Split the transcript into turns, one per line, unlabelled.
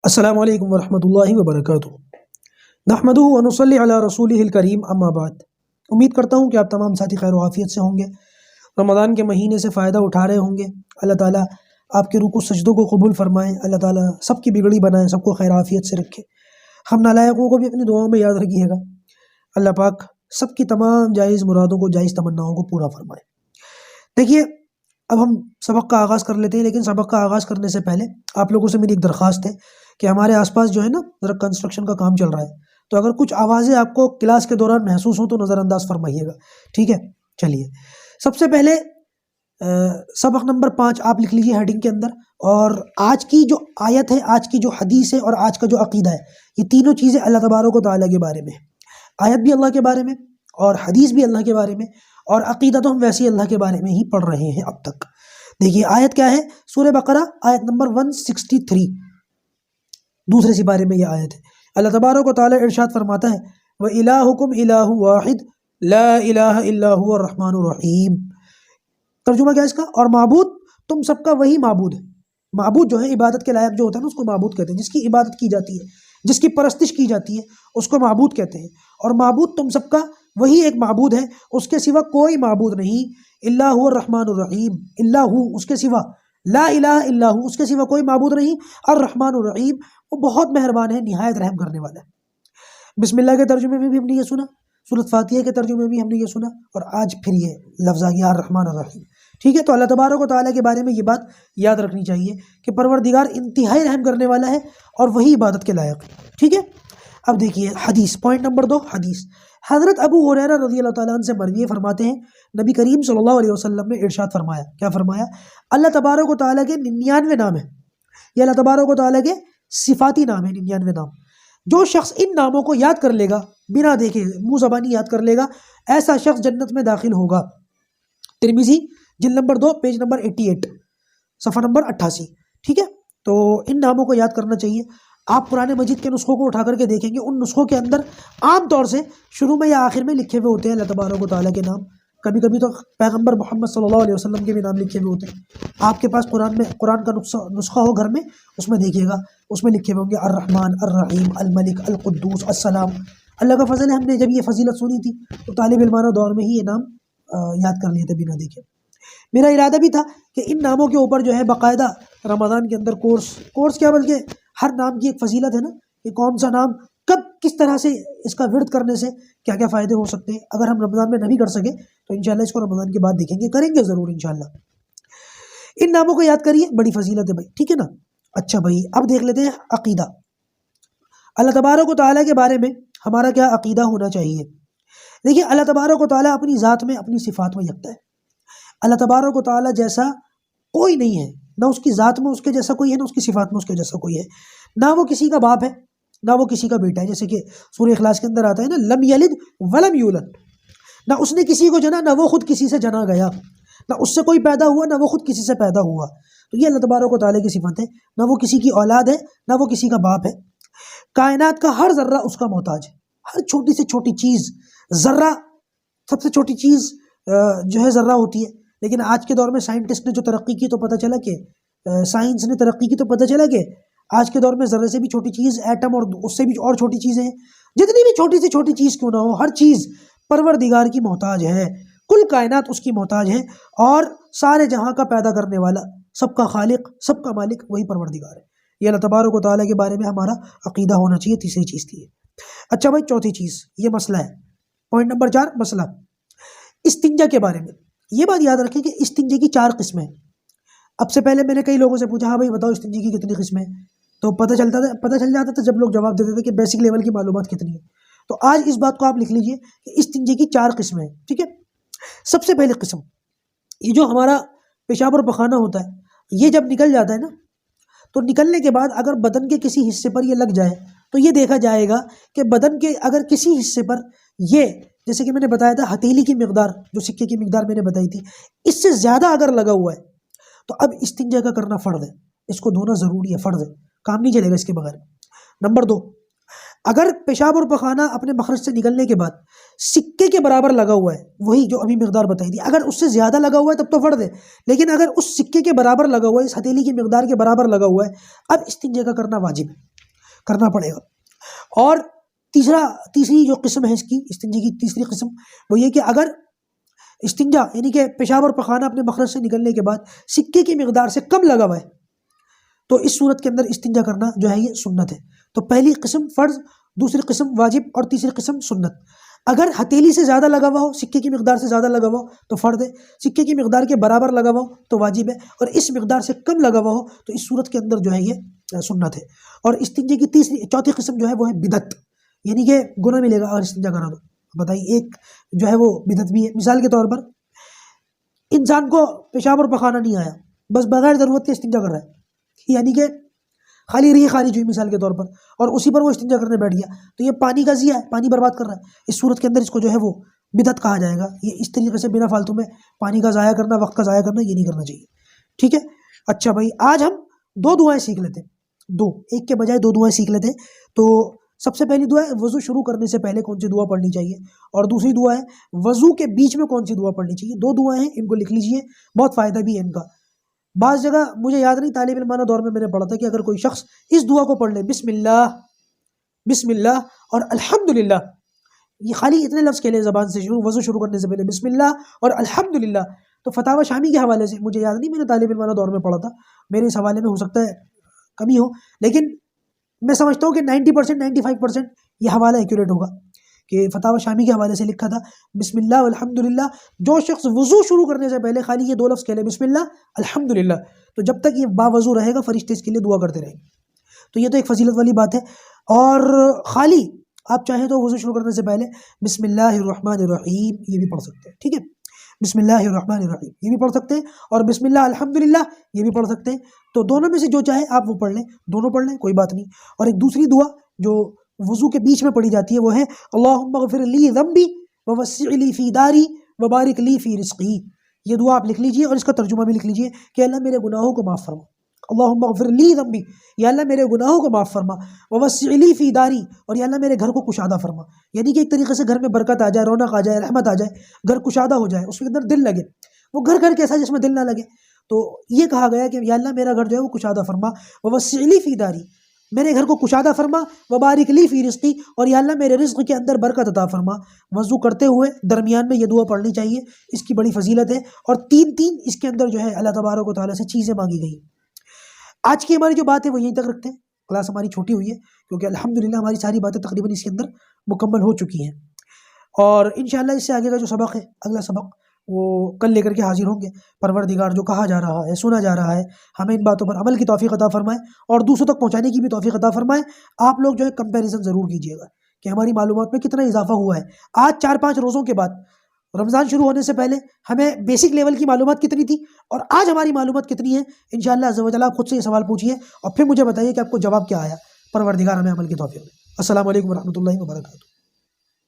السلام علیکم ورحمۃ اللہ وبرکاتہ۔ نحمدہ و نصلی علی رسولہ الکریم، اما بعد۔ امید کرتا ہوں کہ آپ تمام ساتھی خیر و عافیت سے ہوں گے، رمضان کے مہینے سے فائدہ اٹھا رہے ہوں گے۔ اللہ تعالیٰ آپ کے رکوع سجدوں کو قبول فرمائیں، اللہ تعالیٰ سب کی بگڑی بنائیں، سب کو خیر عافیت سے رکھے۔ ہم نالائقوں کو بھی اپنی دعاؤں میں یاد رکھیے گا۔ اللہ پاک سب کی تمام جائز مرادوں کو، جائز تمناؤں کو پورا فرمائے۔ دیکھیے، اب ہم سبق کا آغاز کر لیتے ہیں، لیکن سبق کا آغاز کرنے سے پہلے آپ لوگوں سے میری ایک درخواست ہے کہ ہمارے آس پاس جو ہے نا ذرا کنسٹرکشن کا کام چل رہا ہے، تو اگر کچھ آوازیں آپ کو کلاس کے دوران محسوس ہوں تو نظر انداز فرمائیے گا، ٹھیک ہے؟ چلیے، سب سے پہلے سبق نمبر 5 آپ لکھ لیجیے ہیڈنگ کے اندر، اور آج کی جو آیت ہے، آج کی جو حدیث ہے، اور آج کا جو عقیدہ ہے، یہ تینوں چیزیں اللہ تبارک و تعالیٰ کے بارے میں ہیں۔ آیت بھی اللہ کے بارے میں، اور حدیث بھی اللہ کے بارے میں، اور عقیدہ تو ہم ویسے ہی اللہ کے بارے میں ہی پڑھ رہے ہیں اب تک۔ دیکھیے آیت کیا ہے، سورہ بقرہ آیت نمبر 163، دوسرے سپارے میں یہ آیت ہے۔ اللہ تبارک و تعالیٰ ارشاد فرماتا ہے، وَإِلَٰهُكُمْ إِلَٰهٌ وَاحِدٌ لَا إِلَٰهَ إِلَّا هُوَ الرَّحْمَٰنُ الرَّحِيمُ۔ ترجمہ کیا ہے اس کا؟ اور معبود تم سب کا وہی معبود ہے۔ معبود جو ہے عبادت کے لائق جو ہوتا ہے نا، اس کو معبود کہتے ہیں۔ جس کی عبادت کی جاتی ہے، جس کی پرستش کی جاتی ہے، اس کو معبود کہتے ہیں۔ اور معبود تم سب کا وہی ایک معبود ہے، اس کے سوا کوئی معبود نہیں۔ اللہ هو الرحمن الرحیم، اللہ ہو اس کے سوا، لا الہ الا ہو اس کے سوا کوئی معبود نہیں، الرحمن الرحیم وہ بہت مہربان ہے، نہایت رحم کرنے والا ہے۔ بسم اللہ کے ترجمے میں بھی ہم نے یہ سنا، سورۃ فاتحہ کے ترجمے میں بھی ہم نے یہ سنا، اور آج پھر یہ لفظ آ گیا الرحمن الرحیم، ٹھیک ہے؟ تو اللہ تبارک و تعالیٰ کے بارے میں یہ بات یاد رکھنی چاہیے کہ پروردگار انتہائی رحم کرنے والا ہے اور وہی عبادت کے لائق ہے، ٹھیک ہے؟ اب دیکھیے حدیث، پوائنٹ نمبر 2، حدیث۔ حضرت ابو ہریرہ رضی اللہ تعالیٰ عنہ سے مروی فرماتے ہیں، نبی کریم صلی اللہ علیہ وسلم نے ارشاد فرمایا، کیا فرمایا؟ اللہ تبارک و تعالیٰ کے 99 نام ہیں، یہ اللہ تبارک و تعالیٰ کے صفاتی نام ہیں، 99 نام۔ جو شخص ان ناموں کو یاد کر لے گا، بنا دیکھے منہ زبانی یاد کر لے گا، ایسا شخص جنت میں داخل ہوگا۔ ترمذی جلد نمبر 2 پیج نمبر 88، صفحہ نمبر 88، ٹھیک ہے؟ تو ان ناموں کو یاد کرنا چاہیے۔ آپ قرآن مجید کے نسخوں کو اٹھا کر کے دیکھیں گے، ان نسخوں کے اندر عام طور سے شروع میں یا آخر میں لکھے ہوئے ہوتے ہیں اللہ تبارک و تعالیٰ کے نام، کبھی کبھی تو پیغمبر محمد صلی اللہ علیہ وسلم کے بھی نام لکھے ہوئے ہوتے ہیں۔ آپ کے پاس قرآن کا نسخہ ہو گھر میں، اس میں دیکھیے گا، اس میں لکھے ہوئے ہوں گے الرحمن الرحیم الملک القدوس السلام۔ اللہ کا فضل ہے، ہم نے جب یہ فضیلت سنی تھی تو طالب علمانہ دور میں ہی یہ نام یاد کر لیے تھے بنا دیکھے۔ میرا ارادہ بھی تھا کہ ان ناموں کے اوپر جو ہے باقاعدہ رمضان کے اندر کورس کیا، بلکہ ہر نام کی ایک فضیلت ہے نا، کہ کون سا نام کب کس طرح سے اس کا ورد کرنے سے کیا کیا فائدے ہو سکتے ہیں۔ اگر ہم رمضان میں نہ بھی کر سکے تو انشاءاللہ اس کو رمضان کے بعد دیکھیں گے، کریں گے ضرور انشاءاللہ۔ ان ناموں کو یاد کریے، بڑی فضیلت ہے بھائی، ٹھیک ہے نا؟ اچھا بھائی، اب دیکھ لیتے ہیں عقیدہ۔ اللہ تبارک و تعالیٰ کے بارے میں ہمارا کیا عقیدہ ہونا چاہیے؟ دیکھیے، اللہ تبارک و تعالیٰ اپنی ذات میں، اپنی صفات میں یکتا ہے۔ اللہ تبارک و تعالیٰ جیسا کوئی نہیں ہے، نہ اس کی ذات میں اس کے جیسا کوئی ہے، نہ اس کی صفات میں اس کے جیسا کوئی ہے۔ نہ وہ کسی کا باپ ہے، نہ وہ کسی کا بیٹا ہے، جیسے کہ سورہ اخلاص کے اندر آتا ہے نا، لم یلد ولم یولد، نہ اس نے کسی کو جنا، نہ وہ خود کسی سے جنا گیا، نہ اس سے کوئی پیدا ہوا، نہ وہ خود کسی سے پیدا ہوا۔ تو یہ اللہ تبارک و تعالیٰ کی صفت ہے، نہ وہ کسی کی اولاد ہے، نہ وہ کسی کا باپ ہے۔ کائنات کا ہر ذرہ اس کا محتاج ہے، ہر چھوٹی سے چھوٹی چیز، ذرہ سب سے چھوٹی چیز جو ہے ذرہ ہوتی ہے، لیکن آج کے دور میں سائنٹسٹ نے جو ترقی کی تو پتہ چلا کہ سائنس نے ترقی کی تو پتہ چلا کہ آج کے دور میں ذرے سے بھی چھوٹی چیز ایٹم، اور اس سے بھی اور چھوٹی چیزیں ہیں، جتنی بھی چھوٹی سے چھوٹی چیز کیوں نہ ہو، ہر چیز پروردگار کی محتاج ہے، کل کائنات اس کی محتاج ہے، اور سارے جہاں کا پیدا کرنے والا، سب کا خالق، سب کا مالک وہی پروردگار ہے۔ یہ اللہ تبارک و تعالیٰ کے بارے میں ہمارا عقیدہ ہونا چاہیے، تیسری چیز تھی۔ اچھا بھائی، چوتھی چیز یہ مسئلہ ہے، پوائنٹ نمبر 4، مسئلہ استنجا کے بارے میں۔ یہ بات یاد رکھیں کہ استنجے کی 4 قسمیں ہیں۔ اب سے پہلے میں نے کئی لوگوں سے پوچھا، ہاں بھائی بتاؤ استنجے کی کتنی قسمیں ہیں، تو پتہ چل جاتا تھا جب لوگ جواب دیتے تھے کہ بیسک لیول کی معلومات کتنی ہے۔ تو آج اس بات کو آپ لکھ لیجئے کہ استنجے کی 4 قسمیں ہیں، ٹھیک ہے؟ سب سے پہلی قسم، یہ جو ہمارا پیشاب اور پخانہ ہوتا ہے، یہ جب نکل جاتا ہے نا، تو نکلنے کے بعد اگر بدن کے کسی حصے پر یہ لگ جائے تو یہ دیکھا جائے گا کہ بدن کے اگر کسی حصے پر یہ، جیسے کہ میں نے بتایا تھا ہتھیلی کی مقدار، جو سکے کی مقدار میں نے بتائی تھی، اس سے زیادہ اگر لگا ہوا ہے تو اب استنجا کا کرنا فرض ہے، اس کو دھونا ضروری ہے، فرض ہے، کام نہیں چلے گا اس کے بغیر۔ نمبر 2، اگر پیشاب اور پخانہ اپنے مخرج سے نکلنے کے بعد سکے کے برابر لگا ہوا ہے، وہی جو ابھی مقدار بتائی تھی، اگر اس سے زیادہ لگا ہوا ہے تب تو فرض ہے، لیکن اگر اس سکے کے برابر لگا ہوا ہے، اس ہتھیلی کی مقدار کے برابر لگا ہوا ہے، اب استنجا کا کرنا واجب ہے۔ کرنا پڑے گا۔ اور تیسری جو قسم ہے اس کی استنجے کی تیسری قسم وہ یہ کہ اگر استنجا یعنی کہ پیشاب اور پخانہ اپنے مخرج سے نکلنے کے بعد سکے کی مقدار سے کم لگا ہوا ہے تو اس صورت کے اندر استنجا کرنا جو ہے یہ سنت ہے۔ تو پہلی قسم فرض، دوسری قسم واجب اور تیسری قسم سنت۔ اگر ہتھیلی سے زیادہ لگا ہوا ہو، سکے کی مقدار سے زیادہ لگا ہوا ہو تو فرض ہے، سکے کی مقدار کے برابر لگا ہوا ہو تو واجب ہے، اور اس مقدار سے کم لگا ہوا ہو تو اس صورت کے اندر جو ہے یہ سنت ہے۔ اور استنجے کی چوتھی قسم جو ہے وہ ہے بدعت، یعنی کہ گناہ ملے گا اگر استنجا کرا تو۔ بتائیے ایک جو ہے وہ بدعت بھی ہے۔ مثال کے طور پر انسان کو پیشاب اور پخانہ نہیں آیا، بس بغیر ضرورت کے استنجا کر رہا ہے، یعنی کہ خالی ریح خارج ہوئی مثال کے طور پر، اور اسی پر وہ استنجا کرنے بیٹھ گیا تو یہ پانی کا ضیاع ہے، پانی برباد کر رہا ہے۔ اس صورت کے اندر اس کو جو ہے وہ بدعت کہا جائے گا۔ یہ اس طریقے سے بنا فالتو میں پانی کا ضائع کرنا، وقت کا ضائع کرنا، یہ نہیں کرنا چاہیے، ٹھیک ہے۔ اچھا بھائی، آج ہم 2 دعائیں سیکھ لیتے ہیں، ایک کے بجائے 2 دعائیں سیکھ لیتے ہیں۔ تو سب سے پہلی دعا ہے وضو شروع کرنے سے پہلے کون سی دعا پڑھنی چاہیے، اور دوسری دعا ہے وضو کے بیچ میں کون سی دعا پڑھنی چاہیے۔ 2 دعائیں ہیں، ان کو لکھ لیجئے، بہت فائدہ بھی ہے ان کا۔ بعض جگہ مجھے یاد نہیں، طالب علمانہ دور میں نے پڑھا تھا کہ اگر کوئی شخص اس دعا کو پڑھ لے، بسم اللہ اور الحمدللہ، یہ خالی اتنے لفظ کہہ لے زبان سے وضو شروع کرنے سے پہلے، بسم اللہ اور الحمدللہ، تو فتاوی شامی کے حوالے سے مجھے یاد نہیں، میں نے طالب علمانہ دور میں پڑھا تھا، میرے اس حوالے میں ہو سکتا ہے کمی ہو، لیکن میں سمجھتا ہوں کہ 90% 95% یہ حوالہ ایکوریٹ ہوگا کہ فتاوی شامی کے حوالے سے لکھا تھا بسم اللہ والحمدللہ۔ جو شخص وضو شروع کرنے سے پہلے خالی یہ 2 لفظ کہہ لے، بسم اللہ الحمدللہ، تو جب تک یہ باوضو رہے گا فرشتے اس کے لیے دعا کرتے رہیں گے۔ تو یہ تو ایک فضیلت والی بات ہے۔ اور خالی آپ چاہیں تو وضو شروع کرنے سے پہلے بسم اللہ الرحمن الرحیم یہ بھی پڑھ سکتے ہیں، ٹھیک ہے، بسم اللہ الرحمن الرحیم یہ بھی پڑھ سکتے ہیں، اور بسم اللہ الحمدللہ یہ بھی پڑھ سکتے ہیں۔ تو دونوں میں سے جو چاہے آپ وہ پڑھ لیں، دونوں پڑھ لیں، کوئی بات نہیں۔ اور ایک دوسری دعا جو وضو کے بیچ میں پڑھی جاتی ہے وہ ہے اللہم اغفر لی ذنبی ووسع لی فی داری وبارک لی فی رزقی۔ یہ دعا آپ لکھ لیجئے اور اس کا ترجمہ بھی لکھ لیجئے کہ اللہ میرے گناہوں کو معاف فرما، اللہم اغفر لی ذنبی، یا اللہ میرے گناہوں کو معاف فرما، ووسع لی فی داری، اور یا اللہ میرے گھر کو کشادہ فرما، یعنی کہ ایک طریقے سے گھر میں برکت آ جائے، رونق آ جائے، رحمت آ جائے، گھر کشادہ ہو جائے، اس کے اندر دل لگے۔ وہ گھر کیسا جس میں دل نہ لگے؟ تو یہ کہا گیا کہ یا اللہ میرا گھر جو ہے وہ کشادہ فرما، ووسع لی فی داری، میرے گھر کو کشادہ فرما، وبارک لی فی رزقی، اور یا اللہ میرے رزق کے اندر برکت عطا فرما۔ وضو کرتے ہوئے درمیان میں یہ دعا پڑھنی چاہیے، اس کی بڑی فضیلت ہے، اور 3 اس کے اندر جو ہے اللہ تبارک و تعالیٰ سے چیزیں مانگی گئی۔ آج کی ہماری جو بات ہے وہ یہیں تک رکھتے ہیں، کلاس ہماری چھوٹی ہوئی ہے کیونکہ الحمدللہ ہماری ساری باتیں تقریباً اس کے اندر مکمل ہو چکی ہیں، اور انشاءاللہ اس سے آگے کا جو سبق ہے، اگلا سبق، وہ کل لے کر کے حاضر ہوں گے۔ پروردگار جو کہا جا رہا ہے، سنا جا رہا ہے، ہمیں ان باتوں پر عمل کی توفیق عطا فرمائے اور دوسروں تک پہنچانے کی بھی توفیق عطا فرمائے۔ آپ لوگ جو ہے کمپیریزن ضرور کیجیے گا کہ ہماری معلومات میں کتنا اضافہ ہوا ہے۔ آج 4-5 روزوں کے بعد رمضان شروع ہونے سے پہلے ہمیں بیسک لیول کی معلومات کتنی تھی اور آج ہماری معلومات کتنی ہے، انشاءاللہ عز و جل آپ خود سے یہ سوال پوچھیے اور پھر مجھے بتائیے کہ آپ کو جواب کیا آیا۔ پروردگار ہمیں عمل کی توفیق دے۔ السلام علیکم ورحمۃ اللہ وبرکاتہ۔